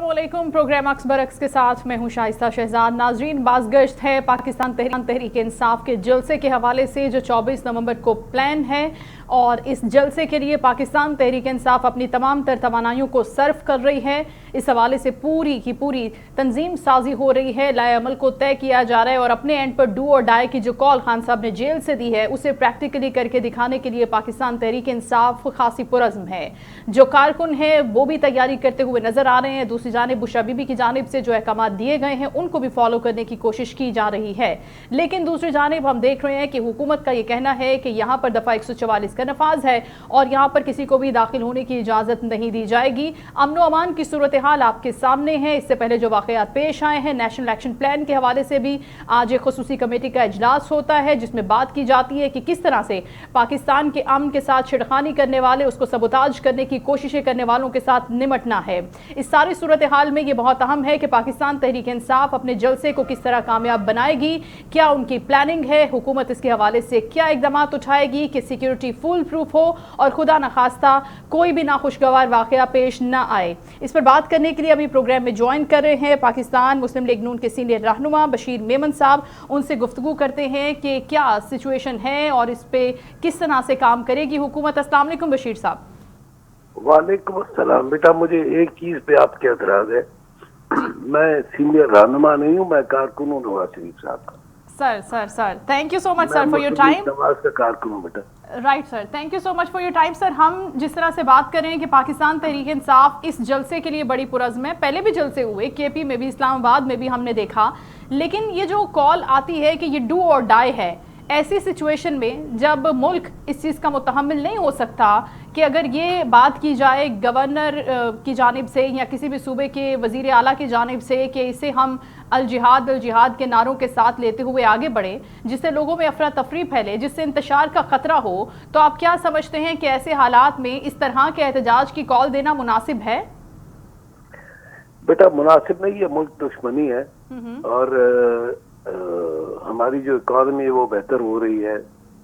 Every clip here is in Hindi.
अस्सलामुअलैकुम। प्रोग्राम अक्स बरक्स के साथ मैं हूं शाइस्ता शहजाद। नाजरीन, बाज़गश्त है पाकिस्तान तहरीक इंसाफ के जलसे के हवाले से जो 24 नवंबर को प्लान है, और इस जलसे के लिए पाकिस्तान तहरीक इंसाफ अपनी तमाम तर तवानाइयों को सर्व कर रही है। इस हवाले से पूरी की पूरी तंजीम साजी हो रही है, लाए अमल को तय किया जा रहा है और अपने एंड पर डू और डाई की जो कॉल खान साहब ने जेल से दी है उसे प्रैक्टिकली करके दिखाने के लिए पाकिस्तान तहरीक इंसाफ खासी पुरज़्म है। जो कारकुन है वो भी तैयारी करते हुए नजर आ रहे हैं। दूसरी जानिब बुशरा बीबी की जानिब से जो अहकाम दिए गए हैं उनको भी फॉलो करने की कोशिश की जा रही है। लेकिन दूसरी जानिब हम देख रहे हैं कि हुकूमत का ये कहना है कि यहाँ पर दफा 144 का नफाज है और यहाँ पर किसी को भी दाखिल होने की इजाजत नहीं दी जाएगी। अमनो अमान की सूरत हाल आपके सामने है। इससे पहले जो वाकयात पेश आए हैं, नेशनल एक्शन प्लान के हवाले से भी आज एक खुसूसी कमेटी का इजलास होता है जिसमें बात की जाती है कि किस तरह से पाकिस्तान के अमन के साथ छिड़खानी करने वाले, उसको सबोताज करने की कोशिशें करने वालों के साथ निमटना है। इस सारी सूरत हाल में ये बहुत अहम है कि पाकिस्तान तहरीक इंसाफ अपने जलसे को किस तरह कामयाब बनाएगी, क्या उनकी प्लानिंग है, हुकूमत इसके हवाले से क्या इकदाम उठाएगी कि सिक्योरिटी फुल प्रूफ हो और खुदा न खास्ता कोई भी नाखुशगवार वाकया पेश न आए। इस पर बात करने के लिए अभी प्रोग्राम में ज्वाइन कर रहे हैं पाकिस्तान मुस्लिम लीग नून के सीनियर रहनुमा बशीर मेमन साहब। उनसे गुफ्तगू करते हैं कि क्या सिचुएशन है और इस पे किस तरह से काम करेगी हुकूमत। अस्सलाम वालेकुम बशीर साहब। वालेकुम अस्सलाम। बेटा, मुझे एक चीज पे आपके एतराज है। मैं सीनियर रहनुमा नहीं हूँ, मैं कारकुन हूँ नवाज शरीफ साहब का। Sir thank you so much sir for your time. Nawaz का कारकुन हूँ बेटा। Right sir, thank you so much for your time. Sir, हम जिस तरह से बात कर रहे हैं कि पाकिस्तान तहरीक इंसाफ इस जलसे के लिए बड़ी पुरज़्म है, पहले भी जलसे हुए, केपी में भी, इस्लामाबाद में भी हमने देखा, लेकिन ये जो कॉल आती है कि ये डू और डाई है, ऐसी सिचुएशन में जब मुल्क इस चीज़ का मुतहम्मिल नहीं हो सकता कि अगर ये बात की जाए गवर्नर की जानिब से या किसी भी सूबे के वज़ीर आला की जानिब से कि इसे हम अल जिहाद के नारों के साथ लेते हुए आगे बढ़े, जिससे लोगों में अफरा तफरी फैले, जिससे इंतशार का खतरा हो, तो आप क्या समझते हैं कि ऐसे हालात में इस तरह के एहतजाज की कॉल देना मुनासिब है? बेटा, मुनासिब नहीं है, मुल्क दुश्मनी है और हमारी जो इकॉनमी है वो बेहतर हो रही है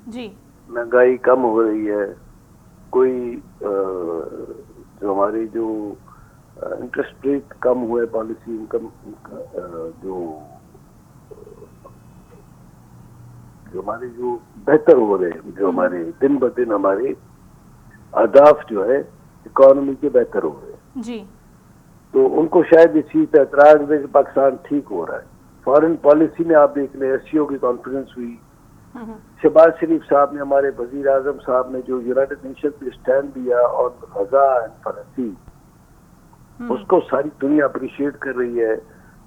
जी, महंगाई कम हो रही है, कोई जो हमारी जो इंटरेस्ट रेट कम हुए, पॉलिसी इनकम जो हमारे जो बेहतर हो रहे हैं, जो हमारे दिन ब दिन हमारे अहदाफ जो है इकॉनमी के बेहतर हो रहे हैं जी, तो उनको शायद इस चीज पर एतराज है कि पाकिस्तान ठीक हो रहा है। फॉरेन पॉलिसी में आप देख लें, एससीओ की कॉन्फ्रेंस हुई, शहबाज शरीफ साहब ने, हमारे वजीर आजम साहब ने जो यूनाइटेड नेशन पे स्टैंड दिया और गजा एंड फलस्तीन, उसको सारी दुनिया अप्रिशिएट कर रही है।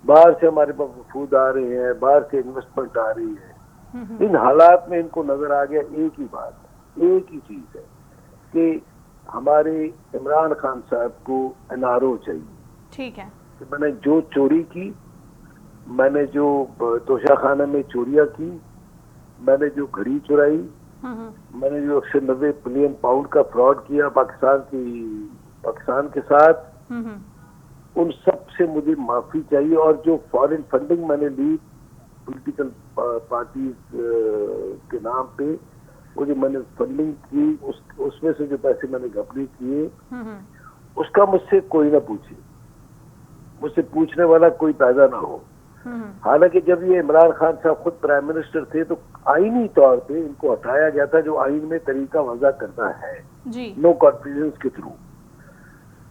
बाहर से हमारे पास वफूद आ रहे हैं, बाहर से इन्वेस्टमेंट आ रही है। इन हालात में इनको नजर आ गया एक ही बात, एक ही चीज है कि हमारे इमरान खान साहब को एनआरओ चाहिए। ठीक है, कि मैंने जो चोरी की, मैंने जो तोशाखाना में चोरियां की, मैंने जो घड़ी चुराई, मैंने जो 190 बिलियन पाउंड का फ्रॉड किया पाकिस्तान के साथ, उन सब से मुझे माफी चाहिए। और जो फॉरेन फंडिंग मैंने ली पॉलिटिकल पार्टीज के नाम पे, वो जो मैंने फंडिंग की, उसमें से जो पैसे मैंने घपले किए, उसका मुझसे कोई ना पूछे, मुझसे पूछने वाला कोई पैदा ना हो। हालांकि जब ये इमरान खान साहब खुद प्राइम मिनिस्टर थे तो आईनी तौर पे इनको हटाया गया था, जो आइन में तरीका वज़ा करना है नो कॉन्फिडेंस के थ्रू।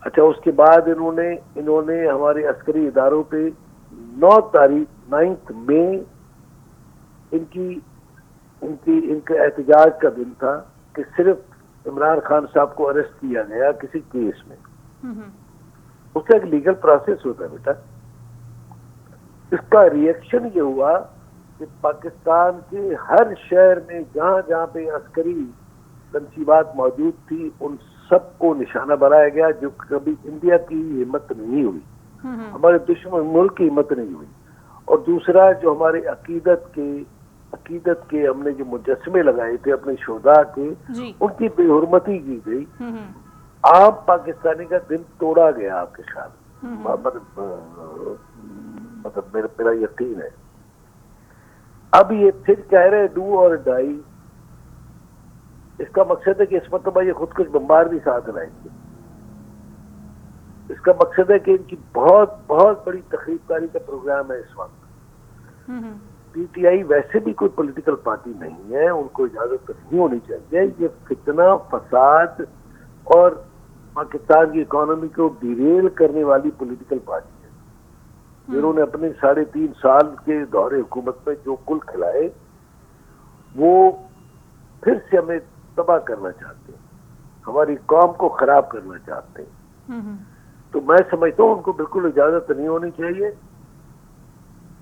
अच्छा, उसके बाद इन्होंने हमारे अस्करी इदारों पे 9 मई इनके एहतजाज का दिन था कि सिर्फ इमरान खान साहब को अरेस्ट किया गया किसी केस में। उसका एक लीगल प्रोसेस होता है बेटा। इसका रिएक्शन ये हुआ कि पाकिस्तान के हर शहर में जहां जहां पे अस्करी तंसीबात मौजूद थी, उन सबको निशाना बनाया गया, जो कभी इंडिया की हिम्मत नहीं हुई, हमारे दुश्मन मुल्क की हिम्मत नहीं हुई। और दूसरा, जो हमारे अकीदत के हमने जो मुजस्समे लगाए थे अपने शोधा के, उनकी बेहुरमती की गई। आम पाकिस्तानी का दिल तोड़ा गया आपके साथ, मतलब मेरा यकीन है। अब ये फिर कह रहे डू और डाई, इसका मकसद है कि इस मरतबा ये खुद कुछ बम्बार भी साथ लाएंगे। इसका मकसद है कि इनकी बहुत बहुत बड़ी तकरीबकारी का प्रोग्राम है इस वक्त। पीटीआई वैसे भी कोई पॉलिटिकल पार्टी नहीं है, उनको इजाजत नहीं होनी चाहिए। ये फितना, फसाद और पाकिस्तान की इकोनॉमी को डिरेल करने वाली पॉलिटिकल पार्टी है, जिन्होंने अपने 3.5 साल के दौरे हुकूमत में जो कुल खिलाए वो फिर से हमें तबाह करना चाहते हैं, हमारी कौम को खराब करना चाहते हैं। तो मैं समझता हूँ उनको बिल्कुल इजाजत नहीं होनी चाहिए,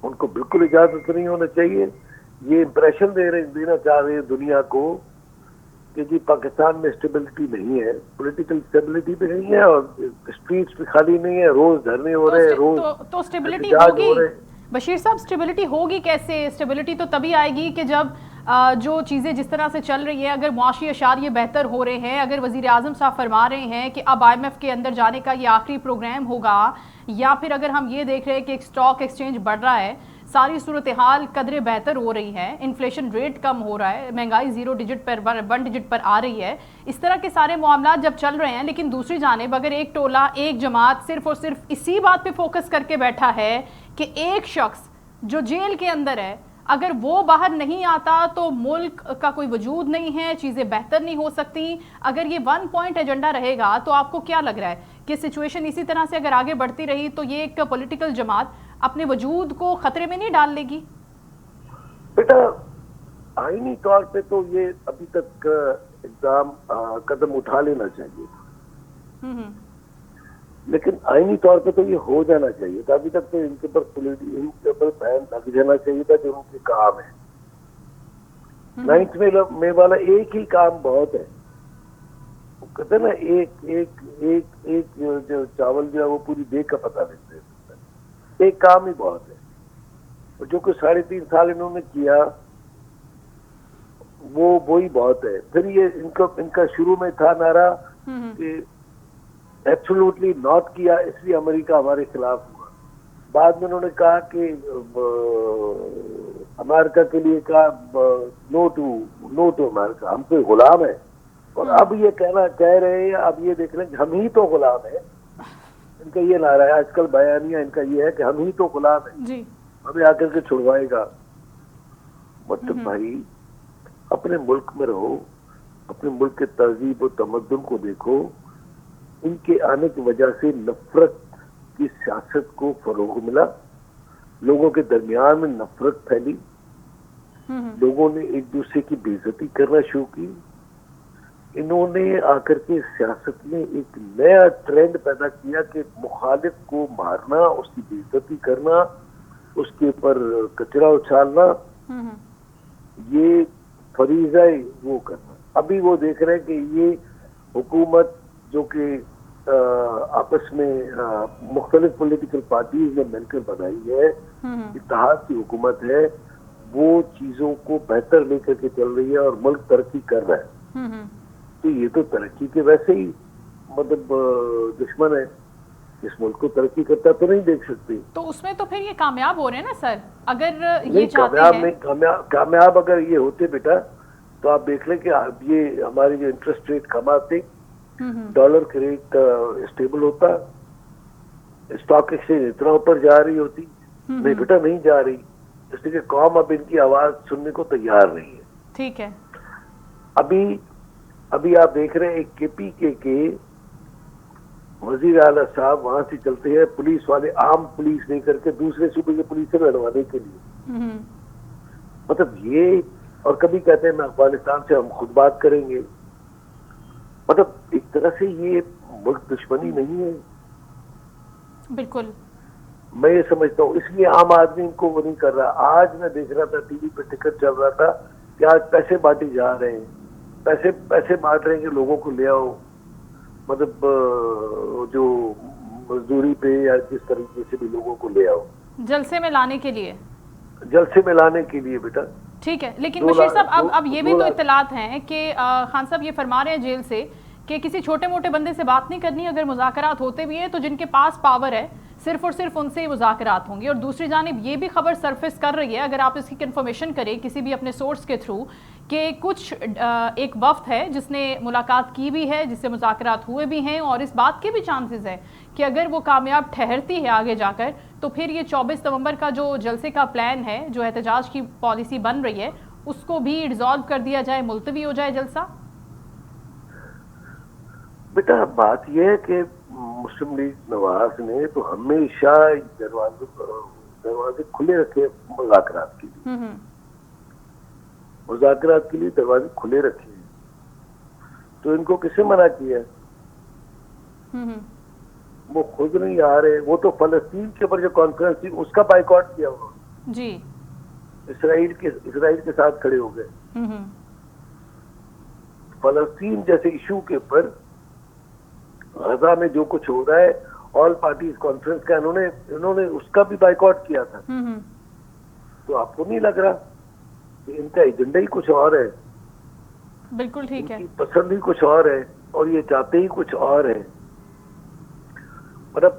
उनको बिल्कुल इजाजत नहीं होना चाहिए। ये इंप्रेशन देना चाह रहे हैं दुनिया को कि जी पाकिस्तान में स्टेबिलिटी नहीं है, पॉलिटिकल स्टेबिलिटी भी नहीं है और स्ट्रीट्स भी खाली नहीं है, रोज धरने हो रहे हैं, रोज तो स्टेबिलिटी होगी बशीर साहब, स्टेबिलिटी होगी कैसे? स्टेबिलिटी तो तभी आएगी कि जब जो चीज़ें जिस तरह से चल रही है, अगर मुआशी अशारिये बेहतर हो रहे हैं, अगर वज़ीर आज़म साहब फरमा रहे हैं कि अब IMF के अंदर जाने का ये आखिरी प्रोग्राम होगा, या फिर अगर हम ये देख रहे हैं कि एक स्टॉक एक्सचेंज बढ़ रहा है, सारी सूरत हाल कदरें बेहतर हो रही हैं, इन्फ्लेशन रेट कम हो रहा है, महंगाई 0 डिजिट पर 1 डिजिट पर आ रही है, इस तरह के सारे मामला जब चल रहे हैं, लेकिन दूसरी जानिब अगर एक टोला, एक जमात सिर्फ और सिर्फ इसी बात पे फोकस करके बैठा है कि एक शख्स जो जेल के अंदर है, अगर वो बाहर नहीं आता तो मुल्क का कोई वजूद नहीं है, चीज़ें बेहतर नहीं हो सकती, अगर ये 1 पॉइंट एजेंडा रहेगा, तो आपको क्या लग रहा है कि सिचुएशन इसी तरह से अगर आगे बढ़ती रही तो ये एक पॉलिटिकल जमात अपने वजूद को खतरे में नहीं डाल लेगी? बेटा, आईनी तौर पे तो ये अभी तक एकदम कदम उठा लेना चाहिए, लेकिन आईनी तौर पे तो ये हो जाना चाहिए था। अभी तक तो इनके ऊपर बैन लग जाना चाहिए था जो उनके काम है। 9th में वाला एक ही काम बहुत है, वो कहते ना एक जो चावल जो है वो पूरी देख का पता नहीं दे सकता, एक काम ही बहुत है। और जो कुछ 3.5 साल इन्होंने किया वो ही बहुत है। फिर ये इनका शुरू में था नारा कि एब्सोल्युटली नॉट किया, इसलिए अमेरिका हमारे खिलाफ हुआ। बाद में उन्होंने कहा कि अमेरिका के लिए कहा नो टू अमेरिका, हम तो गुलाम है। और अब ये कह रहे हैं, अब ये देख रहे हैं कि हम ही तो गुलाम है। इनका ये नारा है आजकल, बयानिया इनका ये है कि हम ही तो गुलाम है, हमें आकर के छुड़वाएगा। मतलब भाई, अपने मुल्क में रहो, अपने मुल्क के तहजीब और तमद्दुन को देखो। इनके आने की वजह से नफरत की सियासत को फरोग मिला, लोगों के दरमियान में नफरत फैली, लोगों ने एक दूसरे की बेइज्जती करना शुरू की। इन्होंने आकर के सियासत में एक नया ट्रेंड पैदा किया कि मुखालिफ को मारना, उसकी बेइज्जती करना, उसके ऊपर कचरा उछालना, ये फरीजा वो करना। अभी वो देख रहे हैं कि ये हुकूमत जो कि आपस में मुख्तलिफ पॉलिटिकल पार्टीज ने मिलकर बनाई है, इत्तेहाद की हुकूमत है, वो चीजों को बेहतर लेकर के चल रही है और मुल्क तरक्की कर रहा है। तो ये तो तरक्की के वैसे ही मतलब दुश्मन है, इस मुल्क को तरक्की करता तो नहीं देख सकते। तो उसमें तो फिर ये कामयाब हो रहे हैं ना सर, अगर ये चाहते हैं। कामयाब अगर ये होते बेटा, तो आप देख लें कि ये हमारी जो इंटरेस्ट रेट कम आते, डॉलर के रेट स्टेबल होता, स्टॉक एक्सचेंज इतना ऊपर जा रही होती। नहीं बेटा, नहीं जा रही, इसलिए कि कौम अब इनकी आवाज सुनने को तैयार नहीं है। ठीक है। अभी आप देख रहे हैं एक KPK के वजीर आला साहब वहां से चलते हैं पुलिस वाले, आम पुलिस नहीं करके दूसरे सूबे के पुलिस से लड़वाने के लिए। मतलब ये, और कभी कहते हैं मैं अफगानिस्तान से हम खुद बात करेंगे। मतलब एक तरह से ये मुल्क दुश्मनी नहीं है। बिल्कुल, मैं ये समझता हूँ, इसलिए आम आदमी इनको वो नहीं कर रहा। आज मैं देख रहा था टीवी पे टिकट चल रहा था कि आज पैसे बांटे जा रहे हैं, पैसे बांट रहे हैं कि लोगों को ले आओ, मतलब जो मजदूरी पे या जिस तरीके से भी लोगों को ले आओ, जलसे में लाने के लिए, जलसे में लाने के लिए बेटा। ठीक है, लेकिन बशीर साहब अब ये भी तो इत्तलात हैं कि खान साहब ये फरमा रहे हैं जेल से कि किसी छोटे मोटे बंदे से बात नहीं करनी, अगर मुज़ाकरात होते भी हैं तो जिनके पास पावर है सिर्फ और सिर्फ उनसे ही मुज़ाकरात होंगे। और दूसरी जानिब ये भी खबर सरफेस कर रही है, अगर आप इसकी कंफर्मेशन करें किसी भी अपने सोर्स के थ्रू, कि कुछ एक वफ्द है जिसने मुलाकात की भी है, जिससे मुज़ाकरात हुए भी हैं, और इस बात के भी चांसेस है कि अगर वो कामयाब ठहरती है आगे जाकर तो फिर ये 24 नवंबर का जो जलसे का प्लान है, जो एहतजाज की पॉलिसी बन रही है, उसको भी डिसॉल्व कर दिया जाए, मुलतवी हो जाए जलसा। बेटा बात यह है कि मुस्लिम लीग नवाज ने तो हमेशा दरवाजे खुले रखे मुज़ाकरात के लिए, मुज़ाकरात के लिए दरवाजे खुले रखे हैं। तो इनको किसे मना किया? वो खुद नहीं आ रहे। वो तो फलस्तीन के ऊपर जो कॉन्फ्रेंस थी उसका बाइकआउट किया उन्होंने जी, इसराइल के साथ खड़े हो गए। फलस्तीन जैसे इशू के ऊपर गजा में जो कुछ हो रहा है, ऑल पार्टीज कॉन्फ्रेंस का इन्होंने उसका भी बाइकआउट किया था। तो आपको नहीं लग रहा कि इनका एजेंडा ही कुछ और है? बिल्कुल ठीक है, पसंद ही कुछ और है और ये चाहते ही कुछ और है। मतलब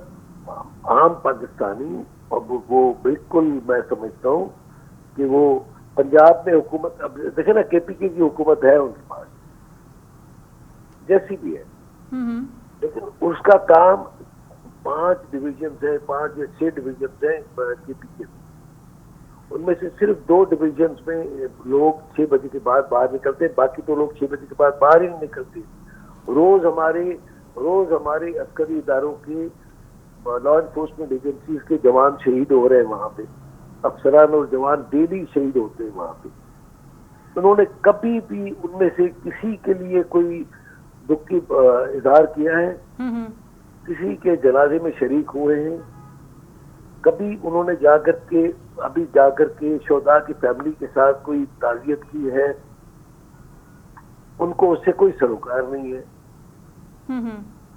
आम पाकिस्तानी, और वो बिल्कुल मैं समझता हूँ कि वो पंजाब में हुकूमत, अब देखे ना केपीके की हुकूमत है उनके पास जैसी भी है, लेकिन उसका काम 5 डिवीजन है, 5 या 6 डिवीजन है केपीके में। उनमें से सिर्फ 2 डिवीजन में लोग 6 बजे के बाद बाहर निकलते हैं, बाकी तो लोग 6 बजे के बाद बाहर ही नहीं निकलते। रोज हमारे अस्करी इदारों के लॉ एनफोर्समेंट एजेंसीज के जवान शहीद हो रहे हैं वहां पे, अफसरान और जवान डेली शहीद होते हैं वहां पे। उन्होंने कभी भी उनमें से किसी के लिए कोई दुख की इजहार किया है? किसी के जनाजे में शरीक हुए हैं? कभी उन्होंने जाकर के शोधा की फैमिली के साथ कोई ताज़ियत की है? उनको उससे कोई सरोकार नहीं है।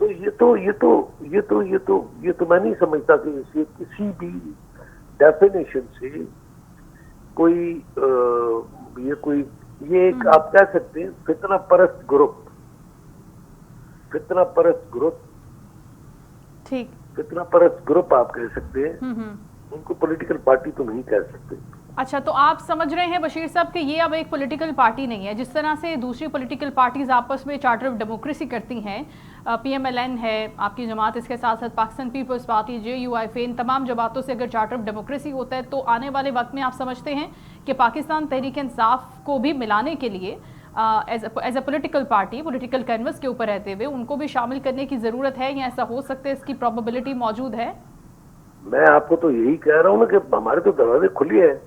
तो ये तो मैं नहीं समझता कि इसे किसी भी डेफिनेशन से ये एक आप कह सकते हैं फितना परस्त ग्रुप आप कह सकते हैं। उनको पॉलिटिकल पार्टी तो नहीं कह सकते। अच्छा, तो आप समझ रहे हैं बशीर साहब कि ये अब एक पॉलिटिकल पार्टी नहीं है? जिस तरह से दूसरी पॉलिटिकल पार्टीज आपस में चार्टर ऑफ डेमोक्रेसी करती हैं, PMLN है आपकी जमात, इसके साथ साथ पाकिस्तान पीपल्स पार्टी, JUIF, इन तमाम जमातों से अगर चार्टर ऑफ डेमोक्रेसी होता है तो आने वाले वक्त में आप समझते हैं कि पाकिस्तान तहरीक इंसाफ को भी मिलाने के लिए as a political party, political canvas के ऊपर रहते हुए उनको भी शामिल करने की ज़रूरत है, या ऐसा हो सकता है, इसकी प्रोबेबिलिटी मौजूद है? मैं आपको तो यही कह रहा हूँ ना कि हमारे तो दरवाजे खुले हैं।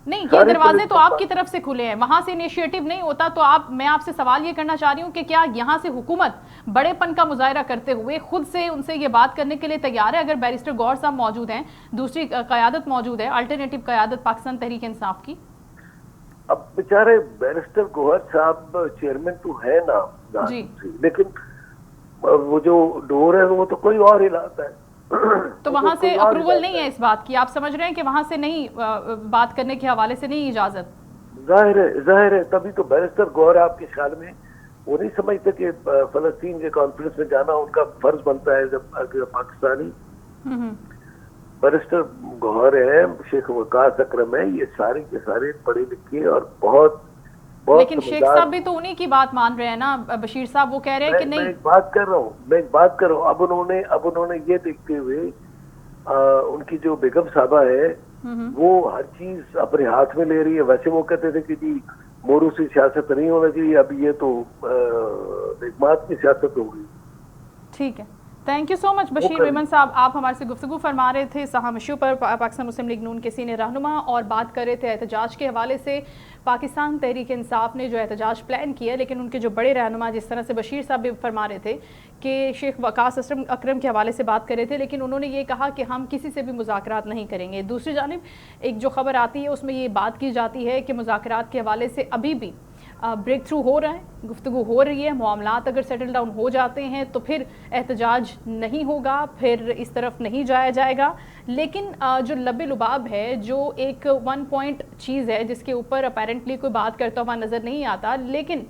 नहीं, ये दरवाजे तो आपकी तरफ से खुले हैं, वहां से इनिशिएटिव नहीं होता। तो मैं आपसे सवाल ये करना चाह रही हूँ कि क्या यहाँ से हुकूमत बड़ेपन का मुजाहरा करते हुए खुद से उनसे ये बात करने के लिए तैयार है? अगर बैरिस्टर गौहर साहब मौजूद हैं, दूसरी क़यादत मौजूद है, अल्टरनेटिव क़यादत पाकिस्तान तहरीक इंसाफ की। अब बेचारे बैरिस्टर गौहर साहब चेयरमैन तो है ना जी, लेकिन वो जो डोर है वो तो कोई और हिलाता है। तो वहां से अप्रूवल नहीं है इस बात की? आप समझ रहे हैं कि वहां से नहीं, बात करने के हवाले से नहीं इजाजत? जाहिर है तभी तो बैरिस्टर गौहर आपके ख्याल में वो नहीं समझते कि फलस्तीन के कॉन्फ्रेंस में जाना उनका फर्ज बनता है जब पाकिस्तानी। बैरिस्टर गौहर है, शेख वकास अकरम है, ये सारे के सारे पढ़े लिखे और बहुत लेकिन शेख साहब भी तो उन्हीं की बात मान रहे हैं ना बशीर साहब। वो कह रहे हैं कि नहीं। मैं एक बात कर रहा हूँ। अब उन्होंने ये देखते हुए उनकी जो बेगम साहबा है वो हर चीज अपने हाथ में ले रही है। वैसे वो कहते थे कि जी मोरू से सियासत नहीं होना चाहिए, अब ये तो बेगमात की सियासत हो गई। ठीक है, thank you so much Bashir Memon साहब। आप हमारे से गुफ्तगू फरमा रहे थे अहम इशू पर, पाकिस्तान मुस्लिम लीग नून के सीनियर रहनुमा, और बात कर रहे थे एहतजाज के हवाले से। पाकिस्तान तहरीक इंसाफ ने जो एहतजाज प्लान किया, लेकिन उनके जो बड़े रहनुमा, जिस तरह से बशीर साहब भी फरमा रहे थे कि शेख वकास अकरम के हवाले से बात कर रहे थे, लेकिन उन्होंने ये कहा कि हम किसी से भी मुज़ाकरात नहीं करेंगे। दूसरी जानिब एक जो खबर आती है उसमें ये बात की जाती है कि मुज़ाकरात के हवाले से अभी भी ब्रेक थ्रू हो रहा है, गुफ्तगू हो रही है। मामलात अगर सेटल डाउन हो जाते हैं तो फिर एहतजाज नहीं होगा, फिर इस तरफ नहीं जाया जाएगा। लेकिन जो लबे लुबाब है, जो एक 1 पॉइंट चीज़ है जिसके ऊपर अपेरेंटली कोई बात करता हुआ नज़र नहीं आता, लेकिन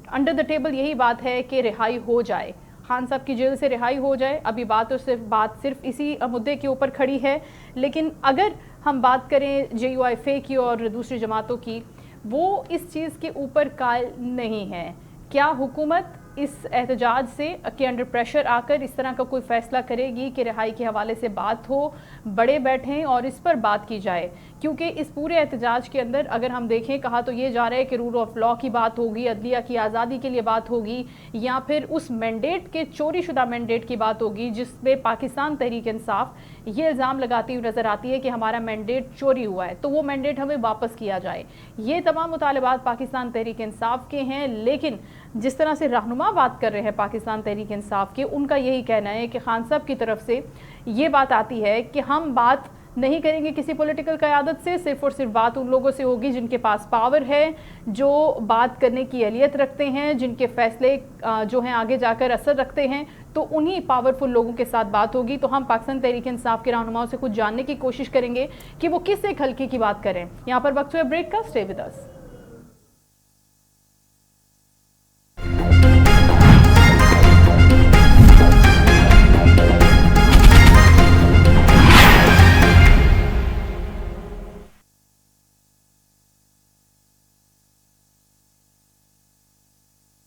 अंडर द टेबल यही बात है कि रिहाई हो जाए, खान साहब की जेल से रिहाई हो जाए। अभी बात सिर्फ इसी मुद्दे के ऊपर खड़ी है। लेकिन अगर हम बात करें JUIF की और दूसरी जमातों की, वो इस चीज़ के ऊपर कायल नहीं है। क्या हुकूमत इस एहतजाज से के अंडर प्रेशर आकर इस तरह का कोई फैसला करेगी कि रिहाई के हवाले से बात हो, बड़े बैठें और इस पर बात की जाए? क्योंकि इस पूरे एहतजाज के अंदर अगर हम देखें, कहा तो ये जा रहा है कि रूल ऑफ लॉ की बात होगी, अदलिया की आज़ादी के लिए बात होगी, या फिर उस मैंडेट के चोरी शुदा मैंडेट की बात होगी जिसमें पाकिस्तान तहरीक इंसाफ ये इल्ज़ाम लगाती हुई नज़र आती है कि हमारा मैंडेट चोरी हुआ है, तो वो मैंडेट हमें वापस किया जाए। ये तमाम मुतालबात पाकिस्तान तहरीक इंसाफ के हैं, लेकिन जिस तरह से रहनुमा बात कर रहे हैं पाकिस्तान तहरीक इंसाफ के, उनका यही कहना है कि खान साहब की तरफ से ये बात आती है कि हम बात नहीं करेंगे किसी पॉलिटिकल क़यादत से, सिर्फ और सिर्फ बात उन लोगों से होगी जिनके पास पावर है, जो बात करने की अहलियत रखते हैं, जिनके फैसले जो हैं आगे जाकर असर रखते हैं, तो उन्हीं पावरफुल लोगों के साथ बात होगी। तो हम पाकिस्तान तहरीक इंसाफ के रहनुमाओं से कुछ जानने की कोशिश करेंगे कि वो किस एक हल्के की बात करें। यहाँ पर वक्त हुआ ब्रेक का, स्टे विद अस।